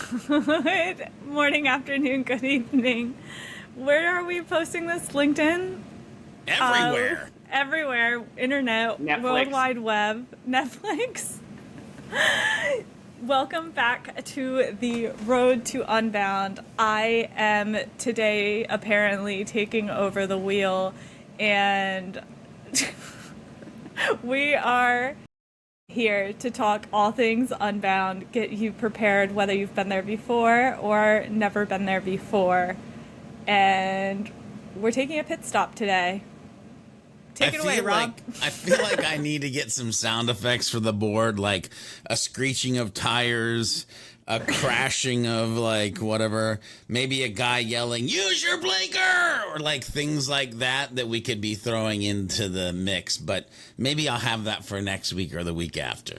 Good morning, afternoon, good evening. Where are we posting this? LinkedIn? Everywhere. Everywhere. Internet. Netflix. World Wide Web. Netflix. Welcome back to the Road to Unbound. I am today apparently taking over the wheel, and we are here to talk all things Unbound, get you prepared whether you've been there before or never been there before. And we're taking a pit stop today. Take it away, Rob. I feel like I need to get some sound effects for the board, like a screeching of tires, a crashing of like whatever, maybe a guy yelling, "Use your blinker!" or like things like that we could be throwing into the mix. But maybe I'll have that for next week or the week after.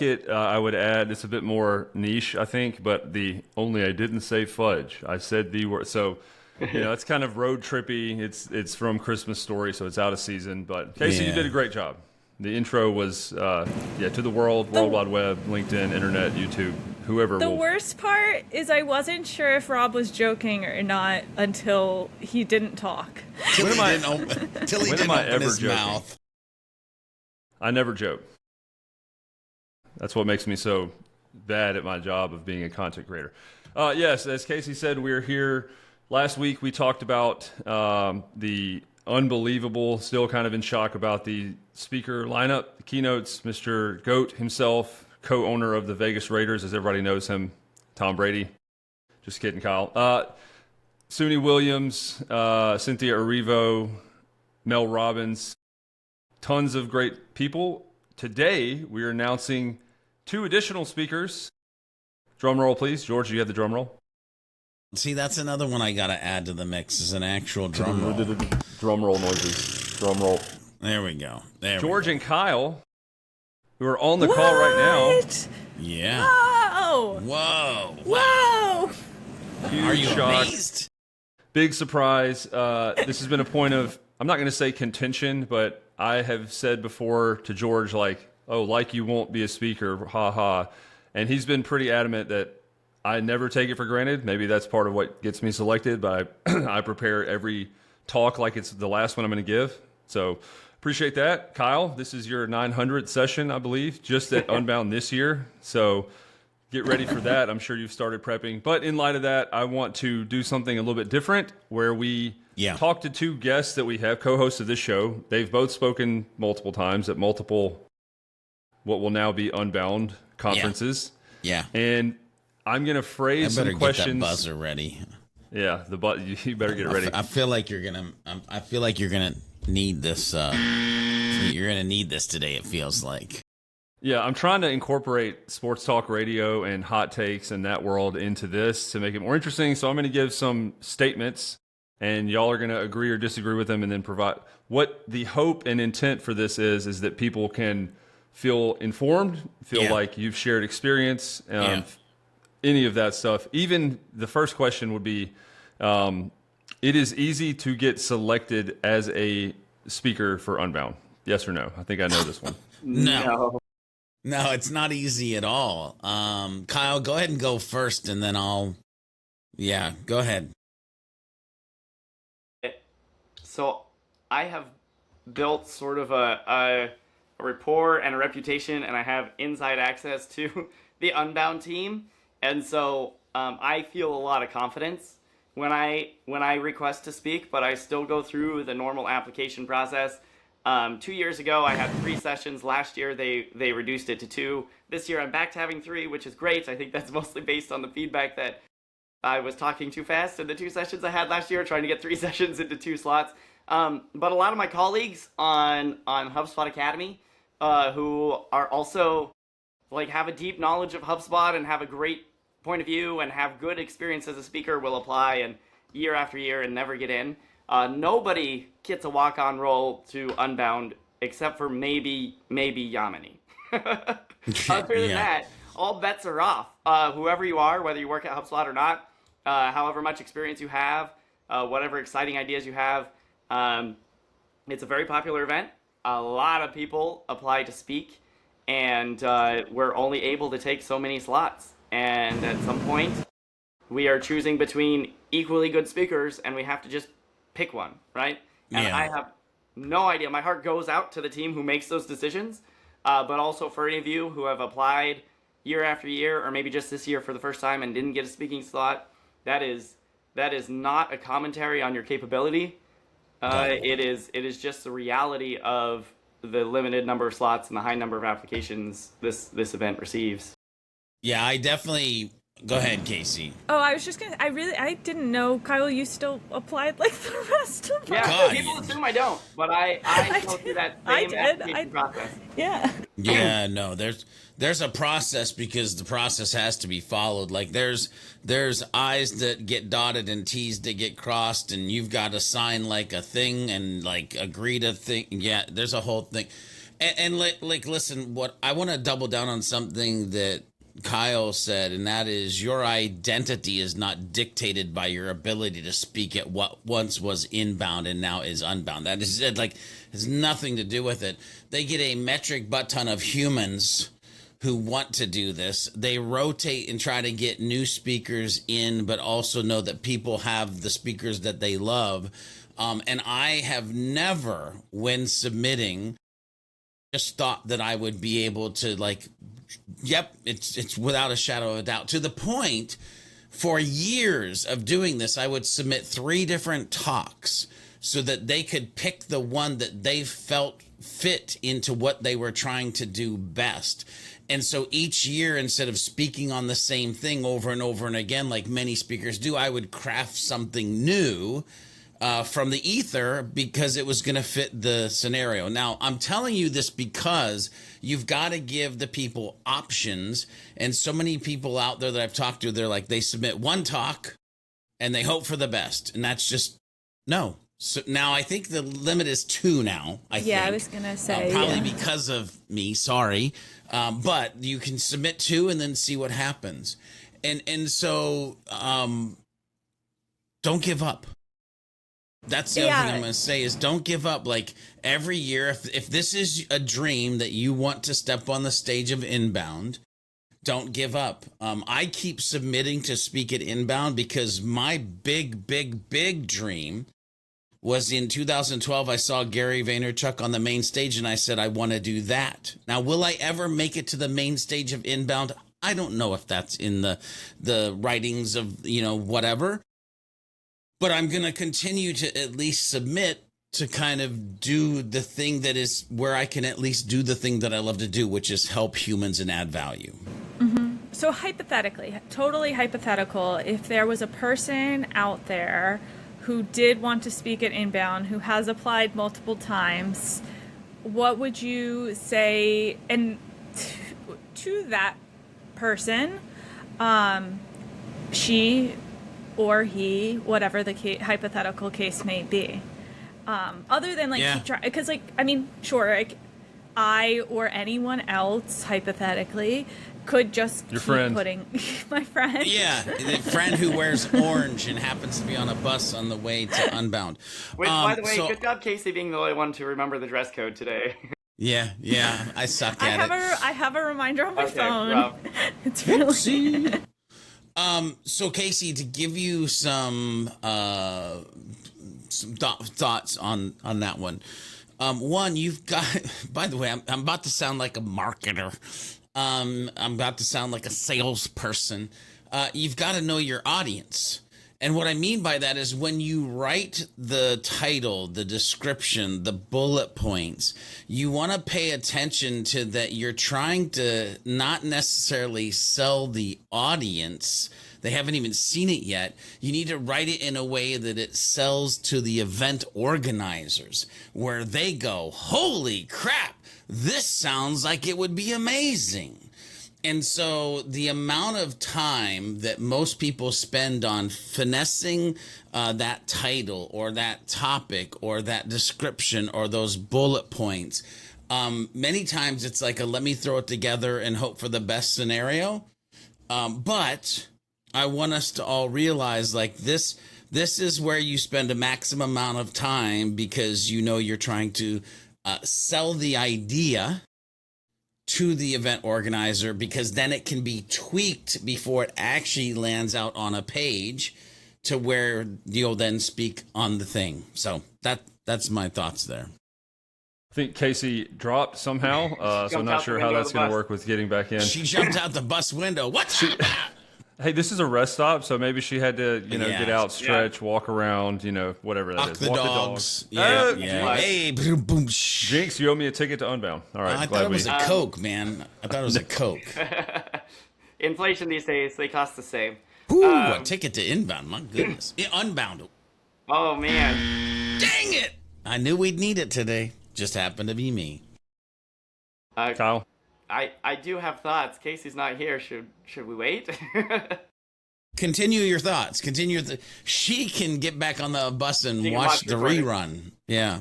I would add, it's a bit more niche, I think, but I didn't say fudge. I said the word. So, it's kind of road trippy. It's from Christmas Story, so it's out of season. But Casey, you did a great job. The intro was, to the World Wide Web, LinkedIn, Internet, YouTube, whoever. The worst part is I wasn't sure if Rob was joking or not until he didn't talk. Till he didn't open his mouth. I never joke. That's what makes me so bad at my job of being a content creator. Yes, as Casey said, we're here. Last week we talked about the unbelievable, still kind of in shock about the speaker lineup, the keynotes, Mr. GOAT himself, co-owner of the Vegas Raiders, as everybody knows him, Tom Brady. Just kidding, Kyle. Suni Williams, Cynthia Erivo, Mel Robbins, tons of great people. Today, we are announcing 2 additional speakers. Drum roll, please. George, you have the drum roll. See, that's another one I got to add to the mix is an actual drum roll. Drum roll noises. Drum roll. There we go. George and Kyle, who are on the call right now. Yeah. Whoa! Whoa. Whoa! Huge Are you shock. amazed? Big surprise. This has been a point of, I'm not going to say contention, but I have said before to George, like you won't be a speaker, ha ha. And he's been pretty adamant that I never take it for granted. Maybe that's part of what gets me selected, but I prepare every talk like it's the last one I'm going to give. So appreciate that. Kyle, this is your 900th session, I believe, just at Unbound this year. So get ready for that. I'm sure you've started prepping. But in light of that, I want to do something a little bit different where we talk to 2 guests that we have, co-hosts of this show. They've both spoken multiple times at multiple, what will now be Unbound conferences. Yeah. And I'm going to phrase some questions. Get that buzzer ready. Yeah, you better get it ready. I feel like you're gonna need this. You're gonna need this today. It feels like. Yeah, I'm trying to incorporate sports talk radio and hot takes and that world into this to make it more interesting. So I'm going to give some statements, and y'all are going to agree or disagree with them, and then provide what the hope and intent for this is that people can feel informed, feel like you've shared experience. Any of that stuff. Even the first question would be, it is easy to get selected as a speaker for Unbound. Yes or no? I think I know this one. No, it's not easy at all. Kyle, go ahead and go first, and then go ahead. So I have built sort of a rapport and a reputation, and I have inside access to the Unbound team. And so I feel a lot of confidence when I request to speak, but I still go through the normal application process. 2 years ago, I had 3 sessions. Last year, they reduced it to 2. This year, I'm back to having 3, which is great. I think that's mostly based on the feedback that I was talking too fast in the 2 sessions I had last year, trying to get 3 sessions into 2 slots. But a lot of my colleagues on HubSpot Academy, who are also have a deep knowledge of HubSpot and have a great point of view and have good experience as a speaker, will apply and year after year and never get in. Nobody gets a walk-on role to Unbound except for maybe Yamini. Other than that, all bets are off. Whoever you are, whether you work at HubSpot or not, however much experience you have, whatever exciting ideas you have, it's a very popular event. A lot of people apply to speak, and we're only able to take so many slots. and at some point, we are choosing between equally good speakers, and we have to just pick one, right? And Yeah. I have no idea. My heart goes out to the team who makes those decisions, but also for any of you who have applied year after year, or maybe just this year for the first time and didn't get a speaking slot, that is not a commentary on your capability. It is just the reality of the limited number of slots and the high number of applications this event receives. Yeah, I definitely. Go ahead, Casey. Oh, I was just gonna. I didn't know, Kyle. You still applied like the rest of us. Yeah, God, people you- assume I don't, but I go through that I same did. application process. Yeah. Yeah, no, there's a process because the process has to be followed. Like there's I's that get dotted and T's that get crossed, and you've got to sign like a thing and like agree to thing. Yeah, there's a whole thing. And like listen, what I want to double down on something that Kyle said, and that is your identity is not dictated by your ability to speak at what once was inbound and now is unbound. That is like has nothing to do with it. They get a metric butt ton of humans who want to do this. They rotate and try to get new speakers in, but also know that people have the speakers that they love. And I have never, when submitting, just thought that I would be able to like, yep, it's without a shadow of a doubt. To the point, for years of doing this, I would submit 3 different talks so that they could pick the one that they felt fit into what they were trying to do best. And so each year, instead of speaking on the same thing over and over and again, like many speakers do, I would craft something new from the ether because it was going to fit the scenario. Now, I'm telling you this because you've got to give the people options. And so many people out there that I've talked to, they're like, they submit one talk and they hope for the best. And that's just, no. So now I think the limit is 2 now. I think. I was gonna say probably yeah. because of me. Sorry, but you can submit 2 and then see what happens. And so don't give up. That's the other thing I'm going to say is don't give up. Like every year, if this is a dream that you want to step on the stage of Inbound, don't give up. I keep submitting to speak at Inbound because my big dream was in 2012. I saw Gary Vaynerchuk on the main stage and I said, I want to do that. Now, will I ever make it to the main stage of Inbound? I don't know if that's in the writings of, whatever. But I'm going to continue to at least submit to kind of do the thing that is where I can at least do the thing that I love to do, which is help humans and add value. Mm-hmm. So hypothetically, totally hypothetical, if there was a person out there who did want to speak at Inbound, who has applied multiple times, what would you say? And to that person, she or he, whatever the hypothetical case may be, other than keep trying, because sure, I or anyone else hypothetically could just keep putting my friend. Yeah, the friend who wears orange and happens to be on a bus on the way to Unbound. Which, by the way, good job, Casey, being the only one to remember the dress code today. Yeah, I suck at it. I have a reminder on my phone. Well. It's really... So Casey, to give you some thoughts on that one. One, you've got. By the way, I'm about to sound like a marketer. I'm about to sound like a salesperson. You've got to know your audience. And what I mean by that is when you write the title, the description, the bullet points, you want to pay attention to that you're trying to not necessarily sell the audience. They haven't even seen it yet. You need to write it in a way that it sells to the event organizers, where they go, holy crap, this sounds like it would be amazing. And so the amount of time that most people spend on finessing that title or that topic or that description or those bullet points, many times it's like let me throw it together and hope for the best scenario. But I want us to all realize this is where you spend a maximum amount of time because you're trying to sell the idea. to the event organizer, because then it can be tweaked before it actually lands out on a page to where you'll then speak on the thing. So that's my thoughts there. I think Casey dropped somehow, so I'm not sure how that's going to work with getting back in. She jumped out the bus window. What? Hey, this is a rest stop, so maybe she had to, get out, stretch, walk around, whatever that is. Walk the dogs. Yeah. Hey, boom, boom. Jinx, you owe me a ticket to Unbound. All right, I thought it was a Coke, man. I thought it was a Coke. Inflation these days, they cost the same. Ooh, a ticket to Inbound. My goodness. Unbound. Oh, man. Dang it. I knew we'd need it today. Just happened to be me. Kyle? I do have thoughts. Casey's not here. Should we wait? Continue your thoughts. She can get back on the bus and watch the rerun. Yeah.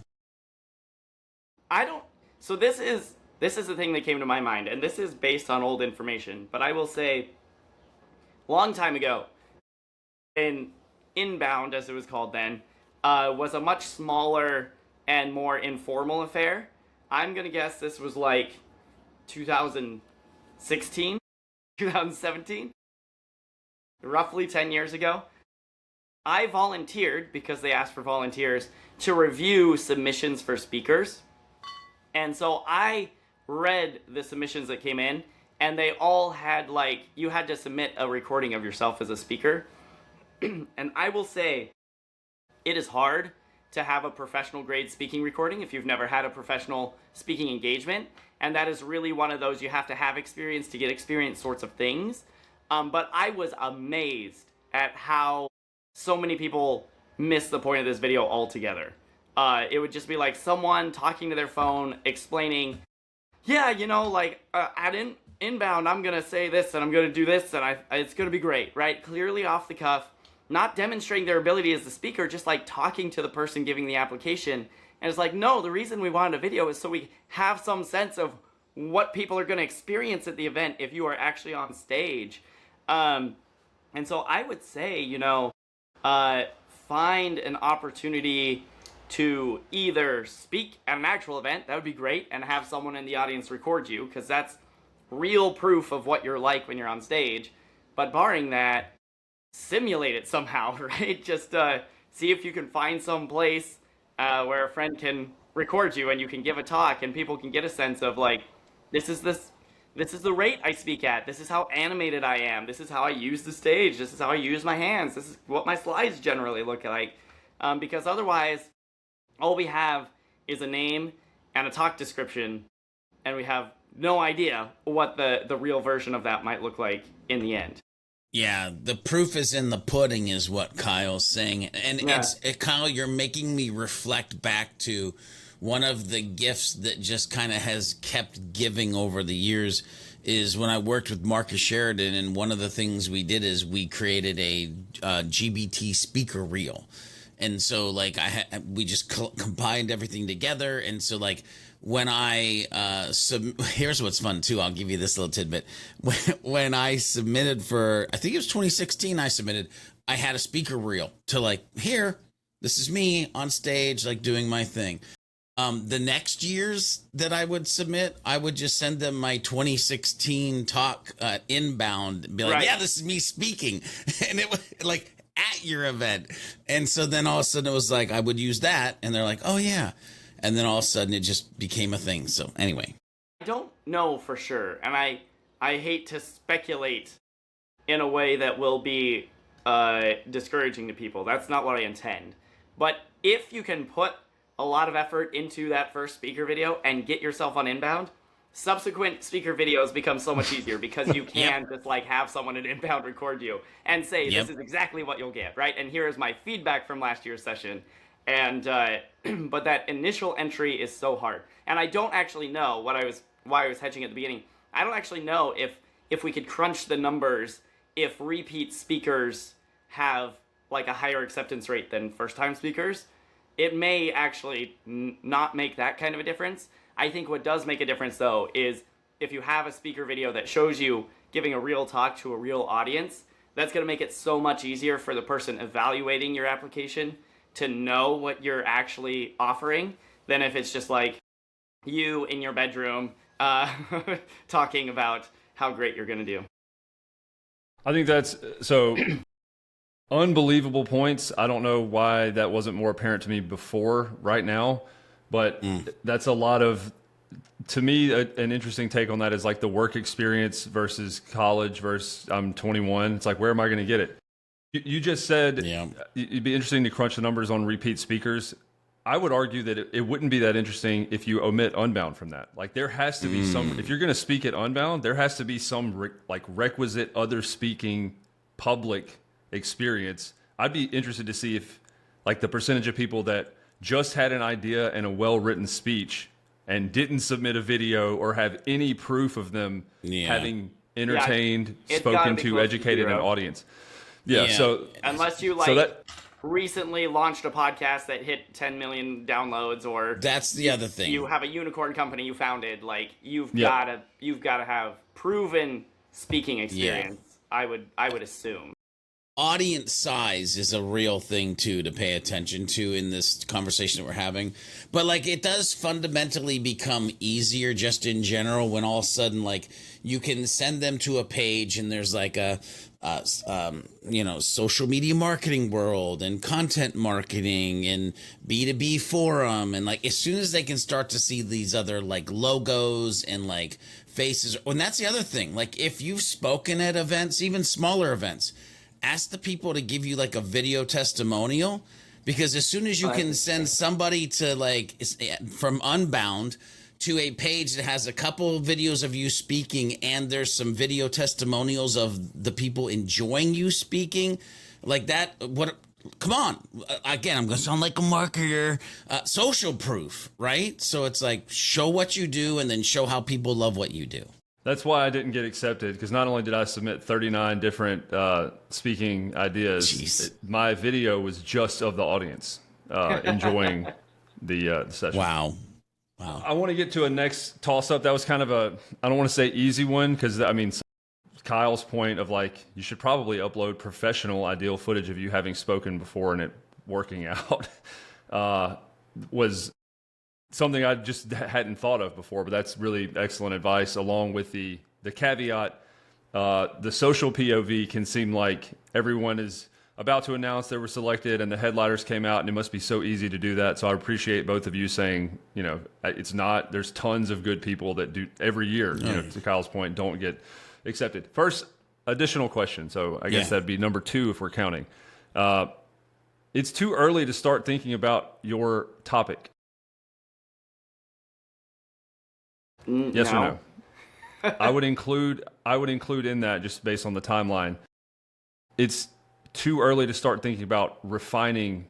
So this is the thing that came to my mind, and this is based on old information, but I will say, long time ago, Inbound, as it was called then, was a much smaller and more informal affair. I'm gonna guess this was like 2016, 2017, roughly 10 years ago. I volunteered, because they asked for volunteers, to review submissions for speakers. And so I read the submissions that came in, and they all had, you had to submit a recording of yourself as a speaker. And I will say, it is hard to have a professional grade speaking recording if you've never had a professional speaking engagement. And that is really one of those, you have to have experience to get experience sorts of things. But I was amazed at how so many people miss the point of this video altogether. It would just be like someone talking to their phone, explaining, yeah, at Inbound, I'm going to say this, and I'm going to do this, and it's going to be great, right? Clearly off the cuff, not demonstrating their ability as the speaker, just like talking to the person giving the application. And it's like, no, the reason we wanted a video is so we have some sense of what people are going to experience at the event if you are actually on stage. And so I would say, find an opportunity to either speak at an actual event, that would be great, and have someone in the audience record you, because that's real proof of what you're like when you're on stage. But barring that, simulate it somehow, right? Just see if you can find some place where a friend can record you and you can give a talk and people can get a sense of this is the rate I speak at. This is how animated I am. This is how I use the stage. This is how I use my hands. This is what my slides generally look like. Because otherwise, all we have is a name and a talk description, and we have no idea what the real version of that might look like in the end. Yeah, the proof is in the pudding is what Kyle's saying. And Kyle, you're making me reflect back to one of the gifts that just kind of has kept giving over the years is when I worked with Marcus Sheridan, and one of the things we did is we created a GBT speaker reel. And so we just combined everything together. And so when I here's what's fun too. I'll give you this little tidbit. When I submitted for, I think it was 2016, I had a speaker reel to here, this is me on stage, doing my thing. The next years that I would submit, I would just send them my 2016 talk Inbound and be like, yeah, this is me speaking. And it was at your event. And so then all of a sudden it was I would use that, and they're like, oh yeah. And then all of a sudden it just became a thing. So anyway. I don't know for sure, and I hate to speculate in a way that will be discouraging to people. That's not what I intend. But if you can put a lot of effort into that first speaker video and get yourself on Inbound, subsequent speaker videos become so much easier because you can just have someone at Inbound record you and say, this is exactly what you'll get, right? And here is my feedback from last year's session. And but that initial entry is so hard. And I don't actually know why I was hedging at the beginning. I don't actually know if we could crunch the numbers if repeat speakers have a higher acceptance rate than first-time speakers. It may actually not make that kind of a difference. I think what does make a difference, though, is if you have a speaker video that shows you giving a real talk to a real audience, that's going to make it so much easier for the person evaluating your application to know what you're actually offering than if it's just you in your bedroom talking about how great you're going to do. I think that's so unbelievable points. I don't know why that wasn't more apparent to me before right now, but that's a lot of, to me, an interesting take on that is like the work experience versus college versus I'm 21. It's like, where am I going to get it? You just said it'd be interesting to crunch the numbers on repeat speakers. I would argue that it wouldn't be that interesting if you omit Unbound from that. Like there has to be some, if you're going to speak at Unbound, there has to be some requisite other speaking public experience. I'd be interested to see if like the percentage of people that just had an idea and a well-written speech and didn't submit a video or have any proof of them having entertained, spoken to, educated an audience. Yeah. So unless you recently launched a podcast that hit 10 million downloads, or that's the other thing. You have a unicorn company you founded. Like you've got to have proven speaking experience. I would assume. Audience size is a real thing too to pay attention to in this conversation that we're having, but like it does fundamentally become easier just in general when all of a sudden like you can send them to a page and there's like a social media marketing world and content marketing and B2B forum, and like as soon as they can start to see these other like logos and like faces, and that's the other thing, like if you've spoken at events, even smaller events, ask the people to give you like a video testimonial, because as soon as you can send somebody to like from Unbound to a page that has a couple of videos of you speaking and there's some video testimonials of the people enjoying you speaking like that, come on, again, I'm gonna sound like a marketer, social proof, right? So it's like show what you do and then show how people love what you do. That's why I didn't get accepted, because not only did I submit 39 different speaking ideas, my video was just of the audience enjoying the session. Wow. I want to get to a next toss-up. That was kind of I don't want to say easy one, because, I mean, Kyle's point of, like, you should probably upload professional ideal footage of you having spoken before and it working out was something I just hadn't thought of before, but that's really excellent advice, along with the caveat. The social POV can seem like everyone is about to announce they were selected and the headliners came out, and it must be so easy to do that. So I appreciate both of you saying, it's not, there's tons of good people that do every year, to Kyle's point, don't get accepted. First, additional question. So I guess that'd be number 2 if we're counting. It's too early to start thinking about your topic. Yes or no? I would include in that, just based on the timeline, it's too early to start thinking about refining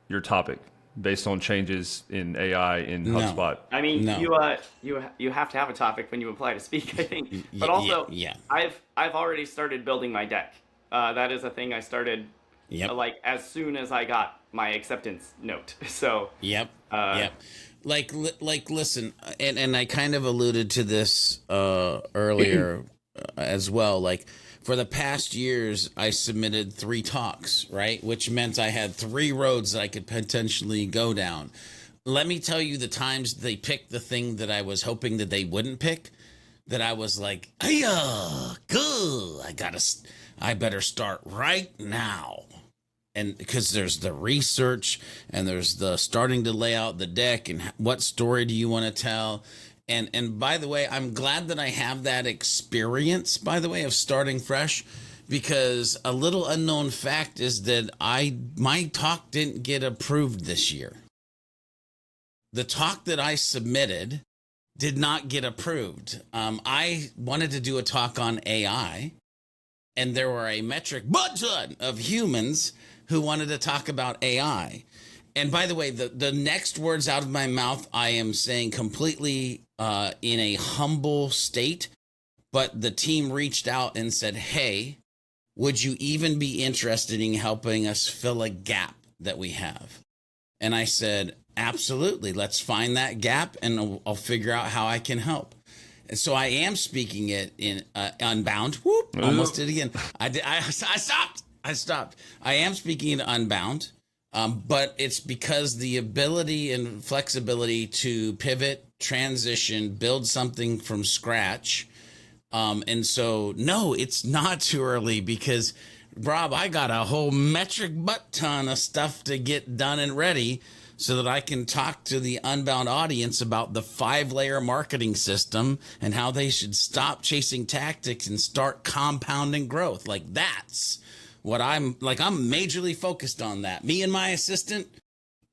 your topic based on changes in AI in HubSpot. I mean, you have to have a topic when you apply to speak, I think. But also, I've already started building my deck. That is a thing I started like as soon as I got my acceptance note. So Like, listen, and I kind of alluded to this earlier as well. Like, for the past years, I submitted 3 talks, right? Which meant I had 3 roads that I could potentially go down. Let me tell you the times they picked the thing that I was hoping that they wouldn't pick, that I was like, good, I better start right now. And because there's the research and there's the starting to lay out the deck and what story do you want to tell. And by the way, I'm glad that I have that experience, by the way, of starting fresh, because a little unknown fact is that my talk didn't get approved this year. The talk that I submitted did not get approved. I wanted to do a talk on AI, and there were a metric bunch of humans who wanted to talk about AI. And by the way, the next words out of my mouth, I am saying completely in a humble state, but the team reached out and said, hey, would you even be interested in helping us fill a gap that we have? And I said, absolutely, let's find that gap and I'll figure out how I can help. And so I am speaking it in Unbound. Whoop, almost did it again. I stopped. I am speaking in Unbound, but it's because the ability and flexibility to pivot, transition, build something from scratch. And so, no, it's not too early because, Rob, I got a whole metric butt ton of stuff to get done and ready so that I can talk to the Unbound audience about the 5-layer marketing system and how they should stop chasing tactics and start compounding growth. Like, that's what I'm majorly focused on that. Me and my assistant,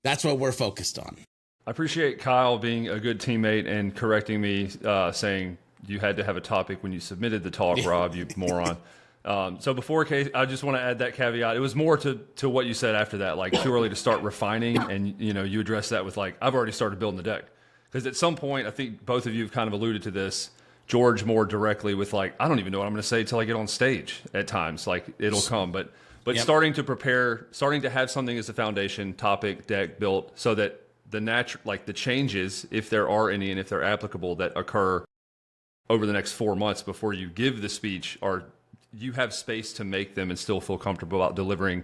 that's what we're focused on. I appreciate Kyle being a good teammate and correcting me, saying you had to have a topic when you submitted the talk, Rob, you moron. So before Casey, I just want to add that caveat. It was more to what you said after that, like too early to start refining. And, you address that with like, I've already started building the deck. Because at some point, I think both of you have kind of alluded to this, George more directly with like, I don't even know what I'm going to say until I get on stage at times. Like it'll come. But yep. Starting to prepare, starting to have something as a foundation, topic, deck built so that the changes, if there are any and if they're applicable, that occur over the next 4 months before you give the speech, or you have space to make them and still feel comfortable about delivering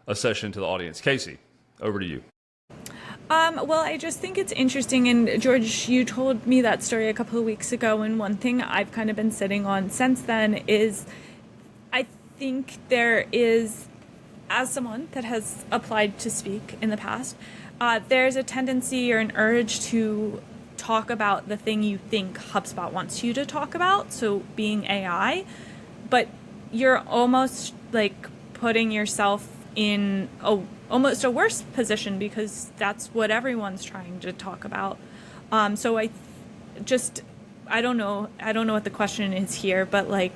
a session to the audience. Casey, over to you. Well, I just think it's interesting, and George, you told me that story a couple of weeks ago, and one thing I've kind of been sitting on since then is I think there is, as someone that has applied to speak in the past, there's a tendency or an urge to talk about the thing you think HubSpot wants you to talk about, so being AI, but you're almost like putting yourself in almost a worse position because that's what everyone's trying to talk about. So I don't know what the question is here, but like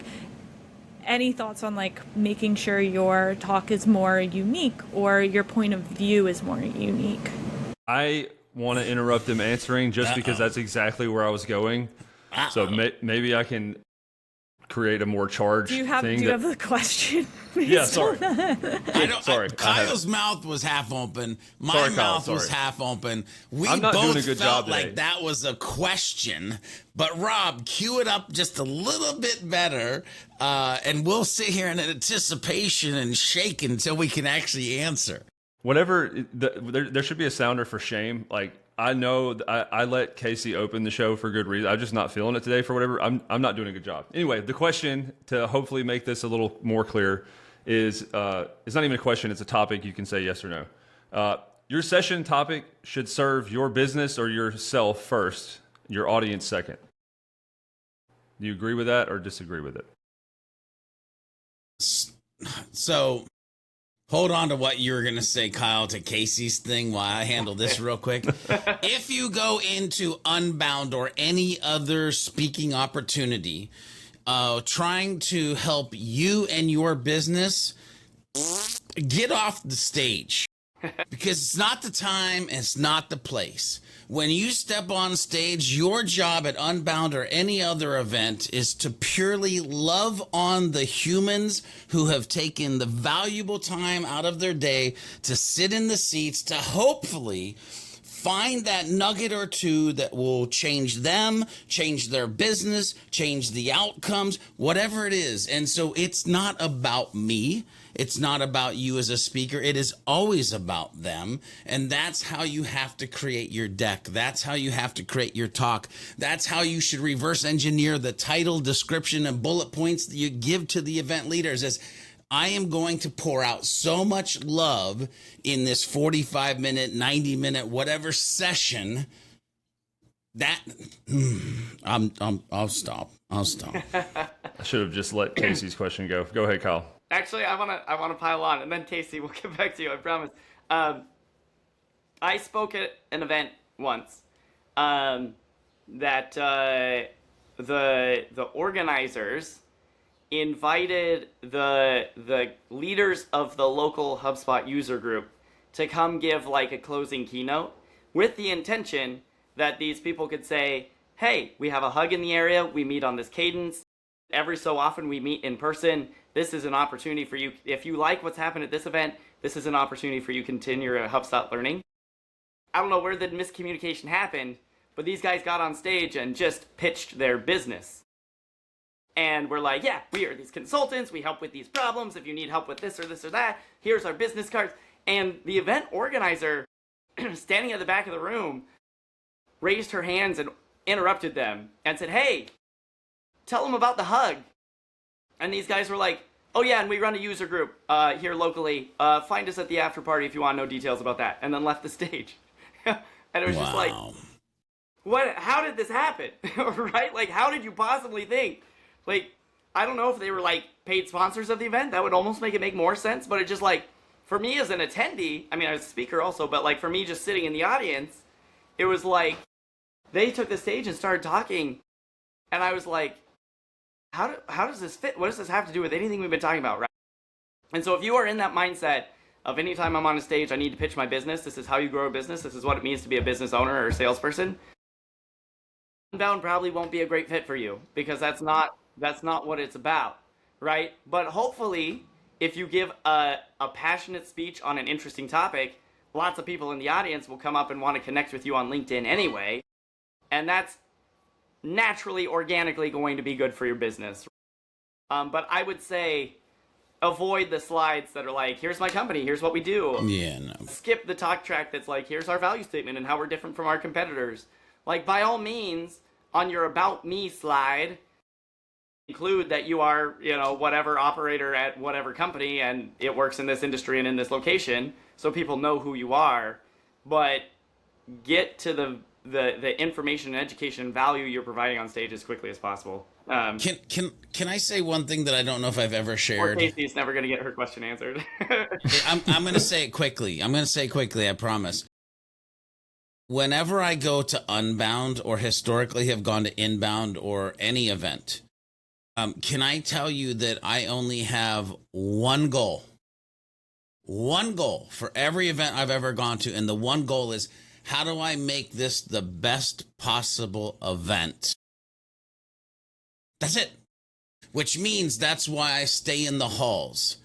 any thoughts on like making sure your talk is more unique or your point of view is more unique? I want to interrupt them answering just because that's exactly where I was going. So maybe I can create a more charged thing. Do you have the question? Yeah, sorry. Sorry. Kyle's mouth was half open. My mouth was half open. I'm not doing a good job felt like today. that was a question. But Rob, cue it up just a little bit better, and we'll sit here in anticipation and shake until we can actually answer. Whatever, there should be a sounder for shame. Like, I know I let Casey open the show for good reason. I'm just not feeling it today for whatever. I'm not doing a good job. Anyway, the question, to hopefully make this a little more clear, is it's not even a question. It's a topic. You can say yes or no. Your session topic should serve your business or yourself first, your audience second. Do you agree with that or disagree with it? So hold on to what you were going to say, Kyle, to Casey's thing while I handle this real quick. If you go into Unbound or any other speaking opportunity, trying to help you and your business, get off the stage. Because it's not the time and it's not the place. When you step on stage, your job at Unbound or any other event is to purely love on the humans who have taken the valuable time out of their day to sit in the seats to hopefully find that nugget or two that will change them, change their business, change the outcomes, whatever it is. And so it's not about me. It's not about you as a speaker. It is always about them. And that's how you have to create your deck. That's how you have to create your talk. That's how you should reverse engineer the title, description, and bullet points that you give to the event leaders. As I am going to pour out so much love in this 45-minute, 90-minute, whatever session that I'll stop. I should have just let Casey's question go. Go ahead, Kyle. Actually, I wanna pile on, and then Casey, we'll get back to you. I promise. I spoke at an event once that the organizers invited the leaders of the local HubSpot user group to come give like a closing keynote with the intention that these people could say, hey, we have a hug in the area, we meet on this cadence, every so often we meet in person, this is an opportunity for you, if you like what's happened at this event, this is an opportunity for you to continue your HubSpot learning. I don't know where the miscommunication happened, but these guys got on stage and just pitched their business. And we're like, yeah, we are these consultants, we help with these problems, if you need help with this or that, here's our business cards. And the event organizer, standing at the back of the room, raised her hands and interrupted them and said, hey, tell them about the hug. And these guys were like, oh yeah, and we run a user group here locally. Find us at the after party if you want to know details about that. And then left the stage. And it was just like, what? How did this happen? Right? Like, how did you possibly think? Like, I don't know if they were like paid sponsors of the event. That would almost make it make more sense. But it just like, for me as an attendee, I mean, as a speaker also, but like for me just sitting in the audience, it was like, they took the stage and started talking. And I was like, how does this fit? What does this have to do with anything we've been talking about, right? And so if you are in that mindset of anytime I'm on a stage, I need to pitch my business, this is how you grow a business, this is what it means to be a business owner or a salesperson, Unbound probably won't be a great fit for you, because that's not what it's about, right? But hopefully, if you give a passionate speech on an interesting topic, lots of people in the audience will come up and want to connect with you on LinkedIn anyway, and that's naturally, organically going to be good for your business. But I would say avoid the slides that are like, here's my company, here's what we do. Yeah, no. Skip the talk track that's like, here's our value statement and how we're different from our competitors. Like, by all means, on your About Me slide, include that you are, whatever operator at whatever company and it works in this industry and in this location, so people know who you are. But get to the information and education and value you're providing on stage as quickly as possible. Can I say one thing that I don't know if I've ever shared? Or Casey's never going to get her question answered. I'm going to say it quickly. I promise. Whenever I go to Unbound, or historically have gone to Inbound or any event, can I tell you that I only have one goal? One goal for every event I've ever gone to, and the one goal is, how do I make this the best possible event? That's it. Which means that's why I stay in the halls.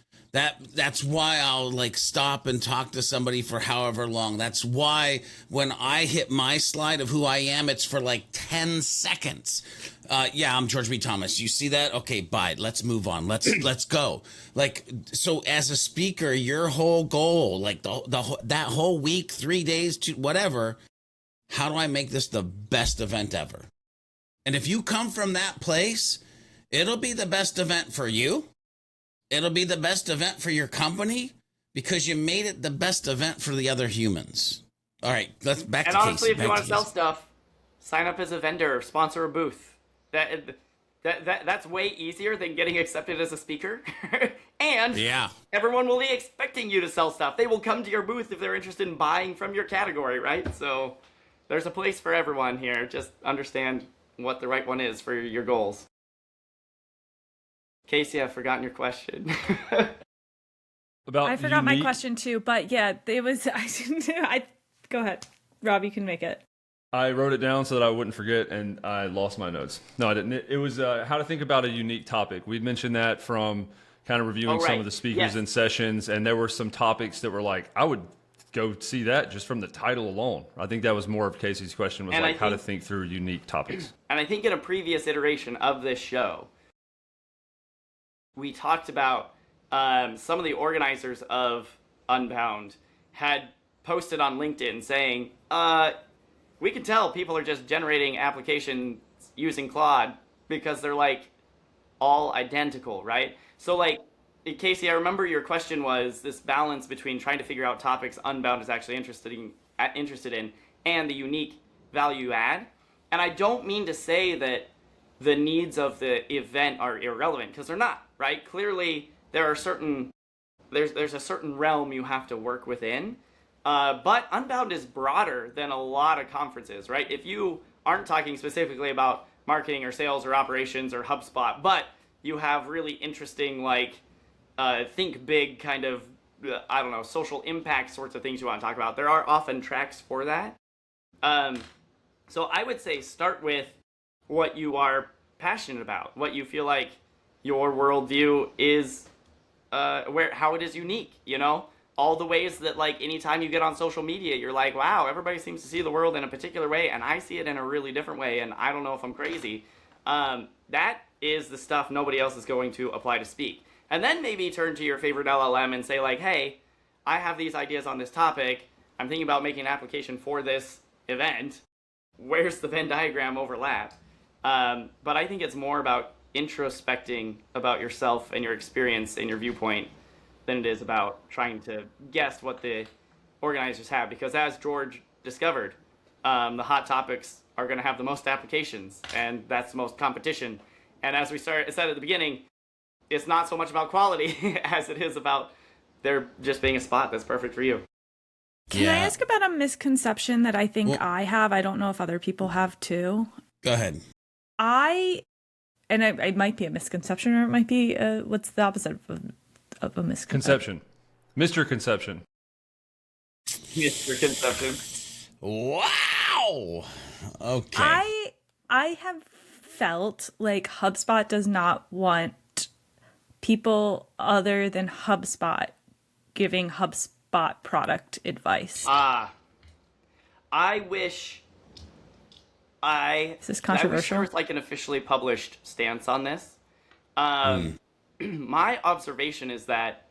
That's why I'll like stop and talk to somebody for however long. That's why when I hit my slide of who I am, it's for like 10 seconds. Yeah, I'm George B. Thomas. You see that? Okay, bye. Let's move on. Let's go. Like, so as a speaker, your whole goal, like that whole week, 3 days, to whatever, how do I make this the best event ever? And if you come from that place, it'll be the best event for you. It'll be the best event for your company, because you made it the best event for the other humans. All right, let's back to Casey. And honestly, if you want to sell stuff, sign up as a vendor, sponsor a booth. That's way easier than getting accepted as a speaker. And yeah, everyone will be expecting you to sell stuff. They will come to your booth if they're interested in buying from your category, right? So there's a place for everyone here. Just understand what the right one is for your goals. Casey, I've forgotten your question. I forgot my question too, but yeah, it was. Go ahead, Rob. You can make it. I wrote it down so that I wouldn't forget, and I lost my notes. No, I didn't. It was how to think about a unique topic. We'd mentioned that from kind of reviewing some of the speakers in sessions, and there were some topics that were like, I would go see that just from the title alone. I think that was more of Casey's question, was how to think through unique topics. And I think in a previous iteration of this show, we talked about some of the organizers of Unbound had posted on LinkedIn saying, we can tell people are just generating applications using Claude because they're like all identical, right? So like, Casey, I remember your question was this balance between trying to figure out topics Unbound is actually interested in and the unique value add. And I don't mean to say that the needs of the event are irrelevant, because they're not, right? Clearly, there's a certain realm you have to work within, but Unbound is broader than a lot of conferences, right? If you aren't talking specifically about marketing or sales or operations or HubSpot, but you have really interesting, like, think big kind of, social impact sorts of things you want to talk about, there are often tracks for that. So I would say start with what you are passionate about, what you feel like your worldview is, how it is unique, all the ways that, like, anytime you get on social media, you're like, wow, everybody seems to see the world in a particular way, and I see it in a really different way, and I don't know if I'm crazy. That is the stuff nobody else is going to apply to speak. And then maybe turn to your favorite LLM and say, like, hey, I have these ideas on this topic. I'm thinking about making an application for this event. where's the Venn diagram overlap? But I think it's more about introspecting about yourself and your experience and your viewpoint than it is about trying to guess what the organizers have. Because as George discovered, the hot topics are going to have the most applications, and that's the most competition. And as we said at the beginning, it's not so much about quality as it is about there just being a spot that's perfect for you. Can I ask about a misconception that I think I have? I don't know if other people have too. Go ahead. It might be a misconception, or it might be, what's the opposite of a misconception? Mr. Conception. Mr. Conception. Wow. Okay. I have felt like HubSpot does not want people other than HubSpot giving HubSpot product advice. I wish Is this controversial? there was like an officially published stance on this. My observation is that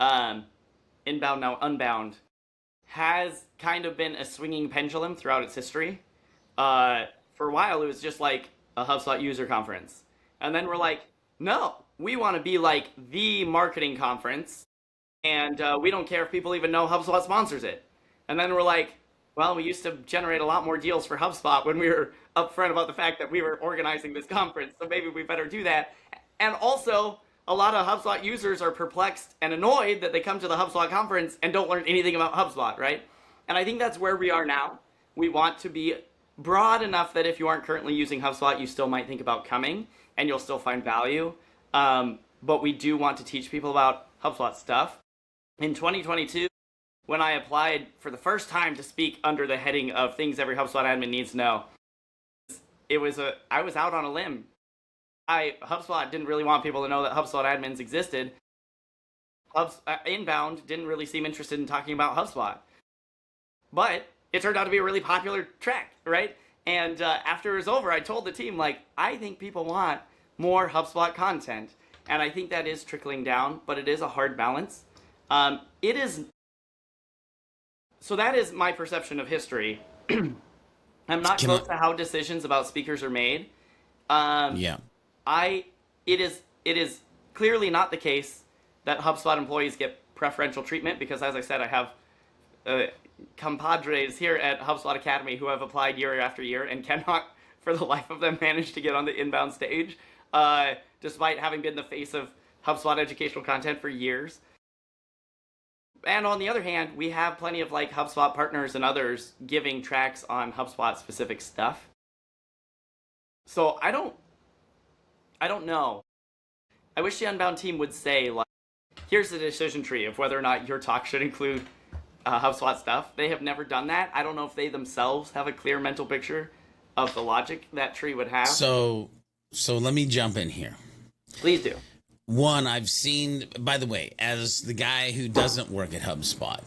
inbound, now unbound, has kind of been a swinging pendulum throughout its history. For a while, it was just like a HubSpot user conference. And then we're like, no, we want to be like the marketing conference. And we don't care if people even know HubSpot sponsors it. And then we're like, well, we used to generate a lot more deals for HubSpot when we were upfront about the fact that we were organizing this conference. So maybe we better do that. And also, a lot of HubSpot users are perplexed and annoyed that they come to the HubSpot conference and don't learn anything about HubSpot, right? And I think that's where we are now. We want to be broad enough that if you aren't currently using HubSpot, you still might think about coming and you'll still find value. But we do want to teach people about HubSpot stuff. In 2022, when I applied for the first time to speak under the heading of things every HubSpot admin needs to know, I was out on a limb. HubSpot didn't really want people to know that HubSpot admins existed. Inbound didn't really seem interested in talking about HubSpot. But it turned out to be a really popular track, right? And after it was over, I told the team, like, I think people want more HubSpot content. And I think that is trickling down, but it is a hard balance. So that is my perception of history. I'm not close to how decisions about speakers are made. It is clearly not the case that HubSpot employees get preferential treatment because, as I said, I have compadres here at HubSpot Academy who have applied year after year and cannot, for the life of them, manage to get on the inbound stage, despite having been the face of HubSpot educational content for years. And on the other hand, we have plenty of like HubSpot partners and others giving tracks on HubSpot specific stuff. So I don't know. I wish the Unbound team would say, like, here's the decision tree of whether or not your talk should include HubSpot stuff. They have never done that. I don't know if they themselves have a clear mental picture of the logic that tree would have. So let me jump in here. Please do. One, I've seen, by the way, as the guy who doesn't work at HubSpot,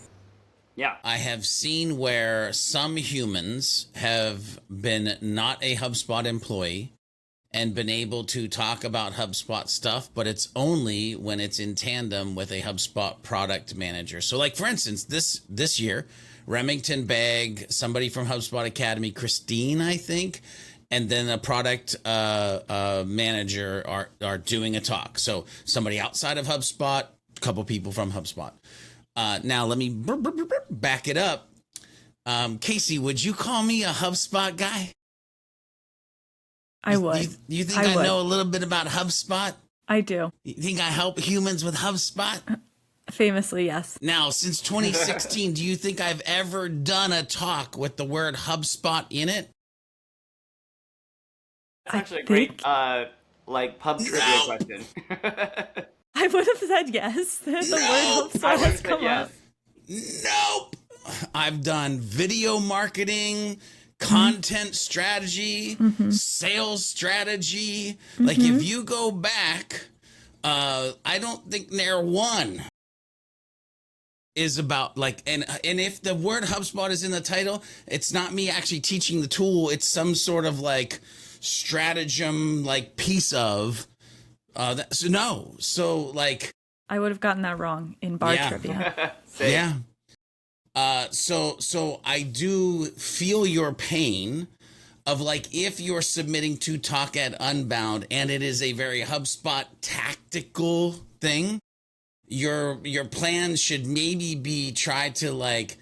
I have seen where some humans have been not a HubSpot employee and been able to talk about HubSpot stuff, but it's only when it's in tandem with a HubSpot product manager. So like, for instance, this year, Remington Begg, somebody from HubSpot Academy, Christine, I think, and then a product manager are doing a talk. So somebody outside of HubSpot, a couple people from HubSpot. Now let me back it up. Casey, would you call me a HubSpot guy? I would. Do you think I know a little bit about HubSpot? I do. You think I help humans with HubSpot? Famously, yes. Now, since 2016, do you think I've ever done a talk with the word HubSpot in it? That's actually a great, pub trivia question. I would have said yes. The word HubSpot has come up. Nope. I've done video marketing, content strategy, sales strategy. Like, if you go back, I don't think Nair 1 is about like, and if the word HubSpot is in the title, it's not me actually teaching the tool. It's some sort of like stratagem, like piece of that. So like, I would have gotten that wrong in bar trivia. Yeah. So I do feel your pain of like if you're submitting to Talk at Unbound and it is a very HubSpot tactical thing, your plan should maybe be try to like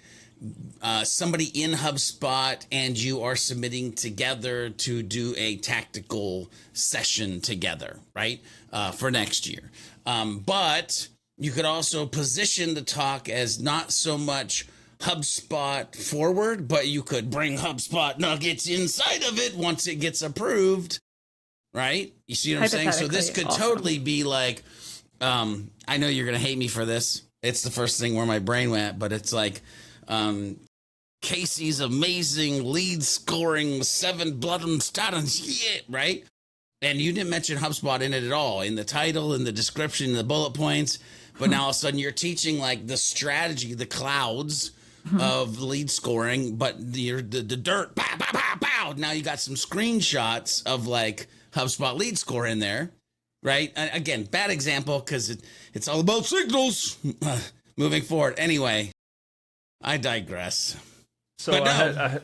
somebody in HubSpot and you are submitting together to do a tactical session together, right? For next year. But you could also position the talk as not so much HubSpot forward, but you could bring HubSpot nuggets inside of it once it gets approved, right? You see what I'm saying? So this could totally be like, I know you're going to hate me for this. It's the first thing where my brain went, but it's like, Casey's amazing lead scoring 7 blood and stats, yeah, right? And you didn't mention HubSpot in it at all, in the title, in the description, in the bullet points. But now all of a sudden you're teaching like the strategy, the clouds of lead scoring, but the dirt, pow, pow, pow, pow. Now you got some screenshots of like HubSpot lead score in there, right? Again, bad example because it's all about signals moving forward. Anyway, I digress. So but I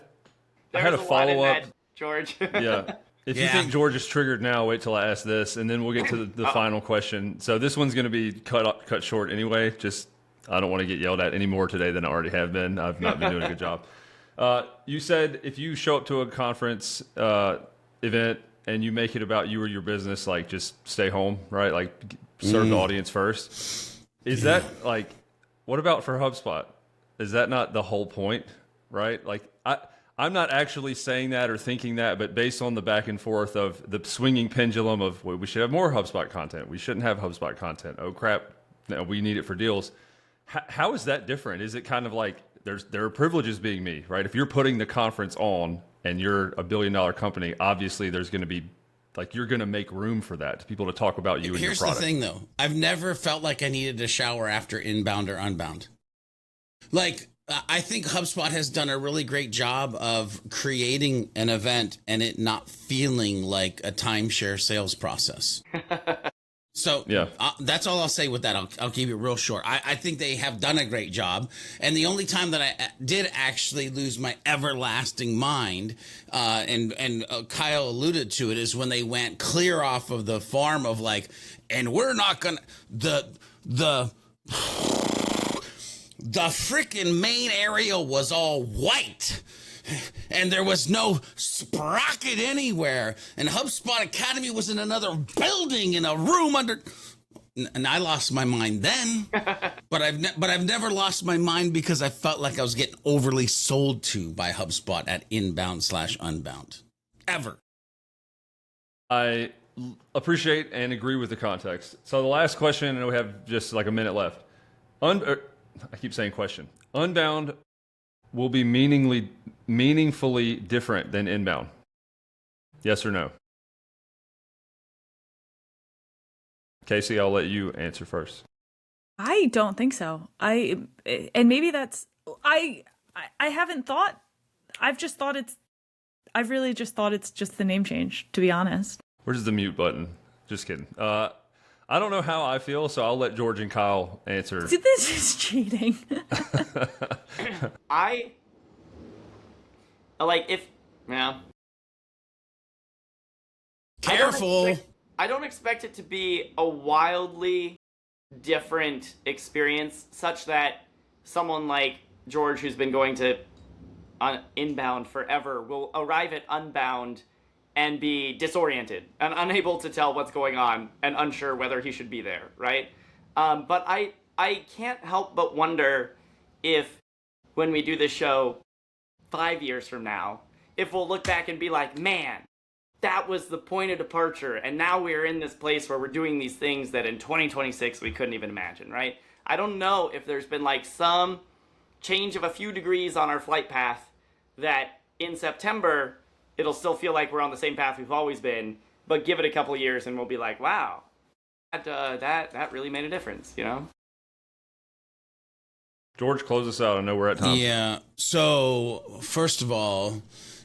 had a follow-up. George. Yeah. If you think George is triggered now, wait till I ask this, and then we'll get to the final question. So this one's going to be cut short anyway. Just I don't want to get yelled at any more today than I already have been. I've not been doing a good job. You said if you show up to a conference event and you make it about you or your business, like just stay home, right? Like serve the audience first. Is that like, what about for HubSpot? Is that not the whole point, right? Like I'm not actually saying that or thinking that, but based on the back and forth of the swinging pendulum of, well, we should have more HubSpot content. We shouldn't have HubSpot content. Oh, crap. No, we need it for deals. How is that different? Is it kind of like there are privileges being me, right? If you're putting the conference on and you're a $1 billion company, obviously there's going to be, like, you're going to make room for that, people to talk about you and your product. Here's the thing, though. I've never felt like I needed a shower after inbound or unbound. Like, I think HubSpot has done a really great job of creating an event and it not feeling like a timeshare sales process. So yeah, that's all I'll say with that. I'll keep it real short. I think they have done a great job. And the only time that I did actually lose my everlasting mind, and Kyle alluded to it, is when they went clear off of the farm of like, and we're not going to, the freaking main area was all white and there was no sprocket anywhere. And HubSpot Academy was in another building in a room under. And I lost my mind then, but I've never lost my mind because I felt like I was getting overly sold to by HubSpot at inbound/unbound. Ever. I appreciate and agree with the context. So the last question, and we have just like a minute left. I keep saying question. Unbound will be meaningfully different than inbound. Yes or no? Casey, I'll let you answer first. I don't think so. And maybe that's, I haven't thought, I've really just thought it's just the name change, to be honest. Where's the mute button? Just kidding. I don't know how I feel, so I'll let George and Kyle answer. This is cheating. I like if yeah. Careful. I don't expect it to be a wildly different experience, such that someone like George, who's been going to inbound forever, will arrive at unbound and be disoriented and unable to tell what's going on and unsure whether he should be there, right? But I can't help but wonder if when we do this show 5 years from now, if we'll look back and be like, man, that was the point of departure, and now we're in this place where we're doing these things that in 2026 we couldn't even imagine, right? I don't know if there's been like some change of a few degrees on our flight path that in September it'll still feel like we're on the same path we've always been, but give it a couple years and we'll be like, wow, that really made a difference, you know? George, close us out. I know we're at time. Yeah. So, first of all,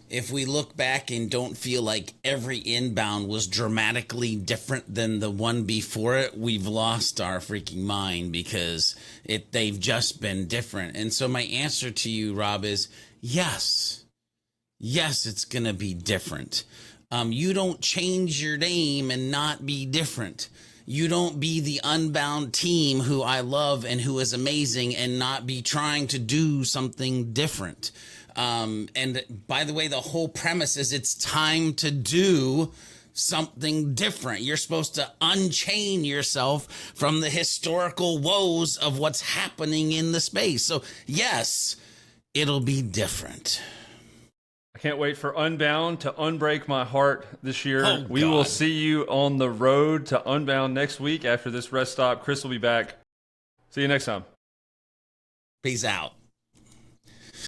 if we look back and don't feel like every inbound was dramatically different than the one before it, we've lost our freaking mind because they've just been different. And so my answer to you, Rob, is yes. Yes, it's going to be different. You don't change your name and not be different. You don't be the Unbound team who I love and who is amazing and not be trying to do something different. And by the way, the whole premise is it's time to do something different. You're supposed to unchain yourself from the historical woes of what's happening in the space. So yes, it'll be different. I can't wait for Unbound to unbreak my heart this year. Oh, we God. will see you on the road to Unbound next week after this rest stop. Chris will be back. See you next time. Peace out.